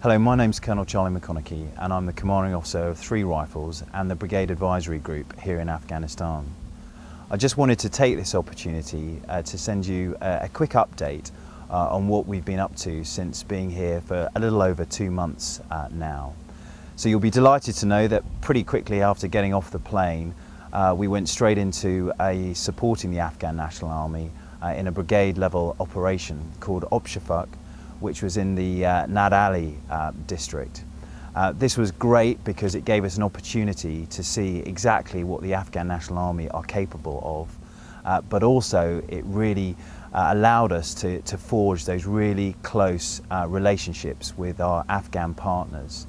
Hello, my name's Colonel Charlie McConaughey and I'm the Commanding Officer of 3 Rifles and the Brigade Advisory Group here in Afghanistan. I just wanted to take this opportunity to send you a quick update on what we've been up to since being here for a little over 2 months now. So you'll be delighted to know that pretty quickly after getting off the plane, we went straight into supporting the Afghan National Army in a brigade level operation called Opshafak, which was in the Nad Ali district. This was great because it gave us an opportunity to see exactly what the Afghan National Army are capable of, but also it really allowed us to forge those really close relationships with our Afghan partners.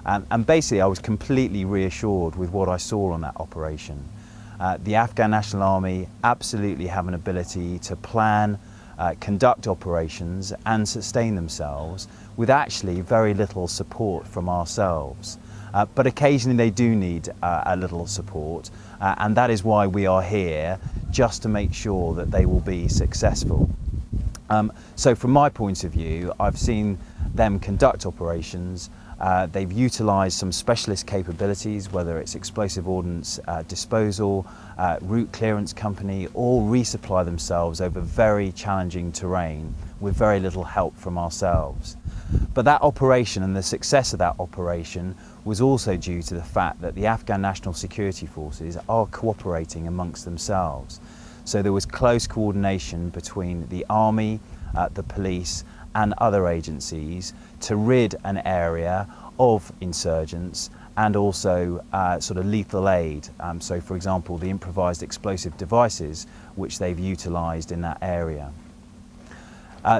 And basically I was completely reassured with what I saw on that operation. The Afghan National Army absolutely have an ability to plan, conduct operations and sustain themselves with actually very little support from ourselves. But occasionally they do need a little support, and that is why we are here, just to make sure that they will be successful. So from my point of view, I've seen them conduct operations. They've utilised some specialist capabilities, whether it's explosive ordnance disposal, route clearance company, or resupply themselves over very challenging terrain with very little help from ourselves. But that operation and the success of that operation was also due to the fact that the Afghan National Security Forces are cooperating amongst themselves. So there was close coordination between the army, the police and other agencies to rid an area of insurgents and also sort of lethal aid. So for example, the improvised explosive devices which they've utilised in that area.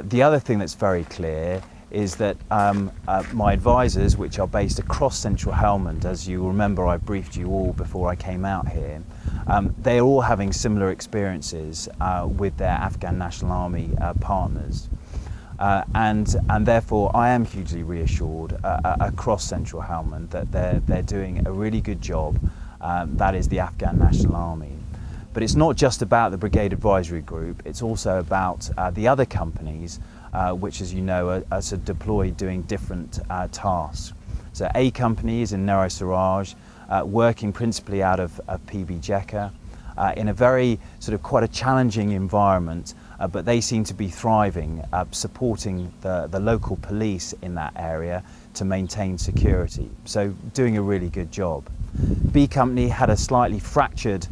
The other thing that's very clear is that my advisors, which are based across central Helmand, as you remember I briefed you all before I came out here, they're all having similar experiences with their Afghan National Army partners. And therefore I am hugely reassured across central Helmand that they're doing a really good job, that is the Afghan National Army. But it's not just about the Brigade Advisory Group, it's also about the other companies which, as you know, are sort of deployed doing different tasks. So A company is in Narrow Siraj, working principally out of PB Jekka in a very sort of quite a challenging environment, but they seem to be thriving, supporting the local police in that area to maintain security. So doing a really good job. B company had a slightly fractured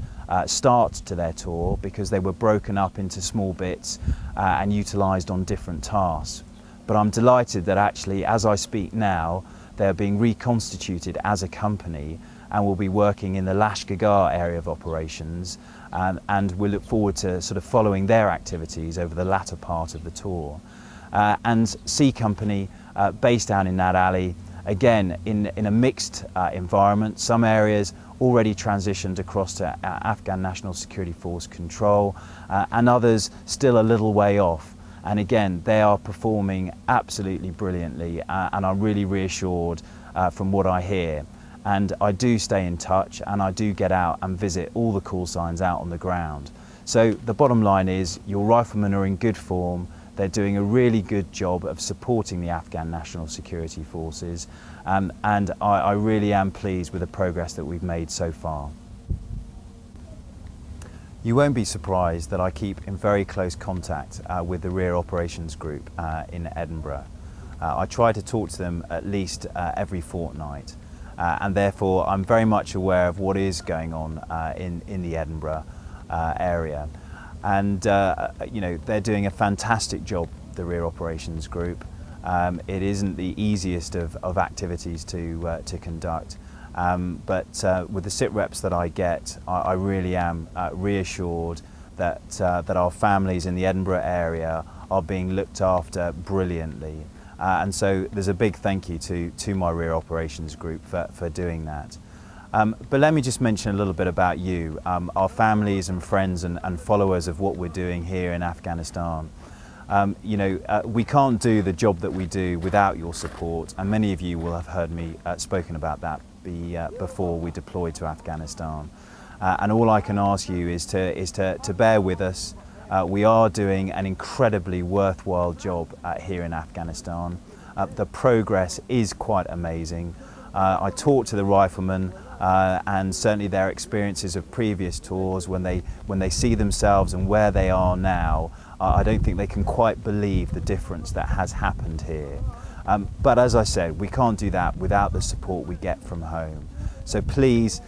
start to their tour because they were broken up into small bits and utilised on different tasks. But I'm delighted that actually, as I speak now, they're being reconstituted as a company and will be working in the Lashkargah area of operations, and we look forward to sort of following their activities over the latter part of the tour. And C company, based down in Nad Ali, again in a mixed environment. Some areas already transitioned across to Afghan National Security Force control, and others still a little way off. And again, they are performing absolutely brilliantly, and I'm really reassured from what I hear. And I do stay in touch, and I do get out and visit all the call signs out on the ground. So the bottom line is your riflemen are in good form. They're doing a really good job of supporting the Afghan National Security Forces, and I really am pleased with the progress that we've made so far. You won't be surprised that I keep in very close contact with the Rear Operations Group in Edinburgh. I try to talk to them at least every fortnight. And therefore I'm very much aware of what is going on in the Edinburgh area. And you know, they're doing a fantastic job, the Rear Operations Group. It isn't the easiest of activities to conduct, but with the sit reps that I get, I really am reassured that our families in the Edinburgh area are being looked after brilliantly. And so there's a big thank you to my Rear Operations Group for doing that. But let me just mention a little bit about you, our families and friends and followers of what we're doing here in Afghanistan. You know, we can't do the job that we do without your support, and many of you will have heard me spoken about that before we deployed to Afghanistan. And all I can ask you is to bear with us. We are doing an incredibly worthwhile job here in Afghanistan. The progress is quite amazing. I talked to the riflemen and certainly their experiences of previous tours, when they see themselves and where they are now, I don't think they can quite believe the difference that has happened here. But as I said, we can't do that without the support we get from home. So please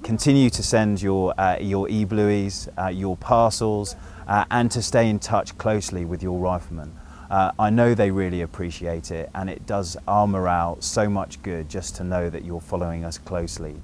continue to send your e-blueys, your parcels, and to stay in touch closely with your riflemen. I know they really appreciate it, and it does our morale so much good just to know that you're following us closely.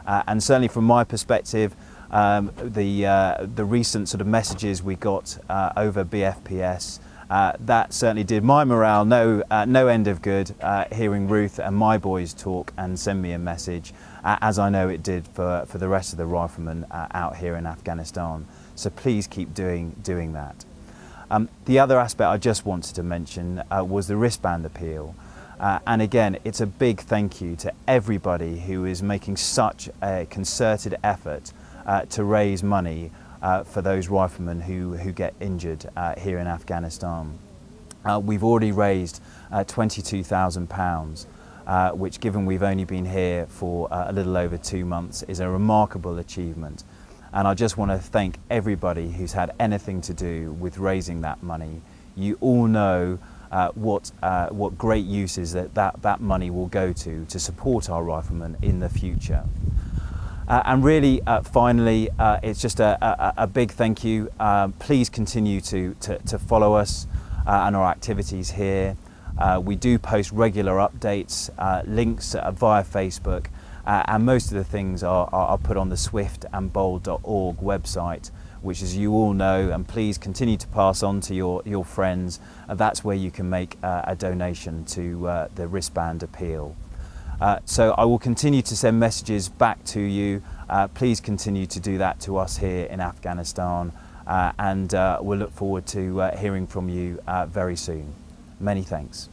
And certainly from my perspective, the recent sort of messages we got over BFPS, that certainly did my morale no end of good, hearing Ruth and my boys talk and send me a message, as I know it did for the rest of the riflemen out here in Afghanistan. So please keep doing that. The other aspect I just wanted to mention was the wristband appeal. And again, it's a big thank you to everybody who is making such a concerted effort to raise money for those riflemen who get injured here in Afghanistan. We've already raised £22,000, which, given we've only been here for a little over 2 months, is a remarkable achievement. And I just want to thank everybody who's had anything to do with raising that money. You all know what great uses that money will go to support our riflemen in the future. And really, finally, it's just a big thank you. Please continue to follow us and our activities here. We do post regular updates, links via Facebook, and most of the things are put on the swiftandbold.org website, which, as you all know, and please continue to pass on to your friends, that's where you can make a donation to the wristband appeal. So I will continue to send messages back to you. Please continue to do that to us here in Afghanistan, and we'll look forward to hearing from you very soon. Many thanks.